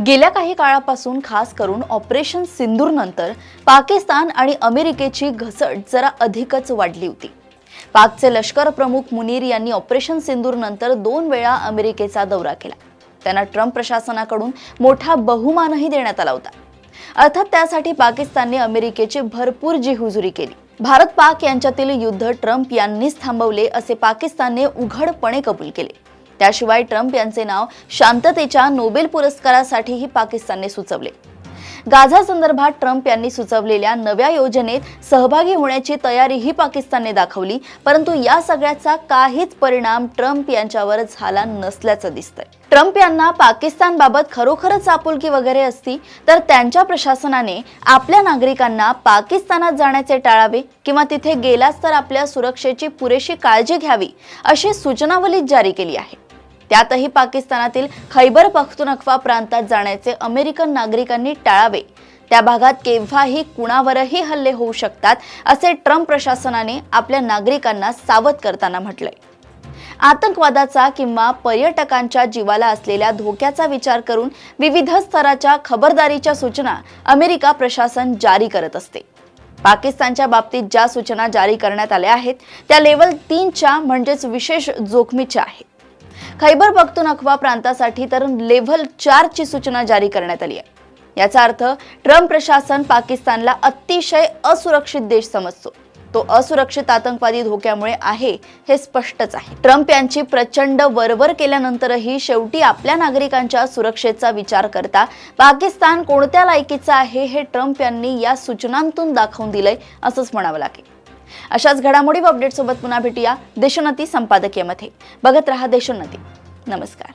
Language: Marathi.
गेल्या काही काळापासून खास करून ऑपरेशन सिंदूर नंतर पाकिस्तान आणि अमेरिकेची घसट जरा अधिकच वाढली होती। पाकचे लष्कर प्रमुख मुनीर यांनी ऑपरेशन सिंदूर नंतर 2 वेळा अमेरिकेचा दौरा केला। त्यांना ट्रम्प प्रशासनाकडून मोठा बहुमानही देण्यात आला होता। अर्थात त्यासाठी पाकिस्तानने अमेरिकेची भरपूर हुजुरी केली। भारत पाक यांच्यातील युद्ध ट्रम्प यांनीच थांबवले असे पाकिस्तानने उघडपणे कबूल केले। त्याशिवाय ट्रम्प यांचे नाव शांततेच्या नोबेल पुरस्कारासाठीही पाकिस्तानने सुचवले। गाझा संदर्भात ट्रम्प यांनी सुचवलेल्या नव्या योजनेत सहभागी होण्याची तयारीही पाकिस्तानने दाखवली, परंतु या सगळ्याचा काहीच परिणाम ट्रम्प यांच्यावर झाला नसल्याचं दिसतंय। ट्रम्प यांना पाकिस्तानबाबत खरोखरच आपुलकी वगैरे असती तर त्यांच्या प्रशासनाने आपल्या नागरिकांना पाकिस्तानात जाण्याचे टाळावे किंवा तिथे गेलास तर आपल्या सुरक्षेची पुरेशी काळजी घ्यावी अशी सूचनावली जारी केली आहे। त्यातही पाकिस्तानातील खैबर पख्तूनख्वा प्रांतात जाण्याचे अमेरिकन नागरिकांनी टाळावे। त्या भागात केव्हाही कुणावरही हल्ले होऊ शकतात असे ट्रम्प प्रशासनाने आपल्या नागरिकांना सावध करताना म्हटलंय। आतंकवादाचा किंवा पर्यटकांच्या जीवाला असलेल्या धोक्याचा विचार करून विविध स्तराच्या खबरदारीच्या सूचना अमेरिका प्रशासन जारी करत असते। पाकिस्तानच्या बाबतीत ज्या सूचना जारी करण्यात आल्या आहेत त्या लेव्हल 3च्या म्हणजेच विशेष जोखमीच्या आहेत। खैबर पख्तूनख्वा प्रांतासाठी तर लेव्हल 4 ची सूचना जारी करण्यात आली आहे। याचा अर्थ ट्रम्प प्रशासन पाकिस्तानला अतिशय असुरक्षित देश समजतो। तो असुरक्षित आतंकवादी धोक्यामुळे आहे हे स्पष्टच आहे। ट्रम्प यांची प्रचंड वरवर केल्यानंतरही शेवटी आपल्या नागरिकांच्या सुरक्षेचा विचार करता पाकिस्तान कोणत्या लायकीचा आहे हे ट्रम्प यांनी या सूचनांतून दाखवून दिलंय असंच म्हणावं लागेल। अशाच घडामोडी व अपडेट सोबत पुन्हा भेटूया देशोन्नती संपादकीयमध्ये। बघत रहा देशोन्नती। नमस्कार।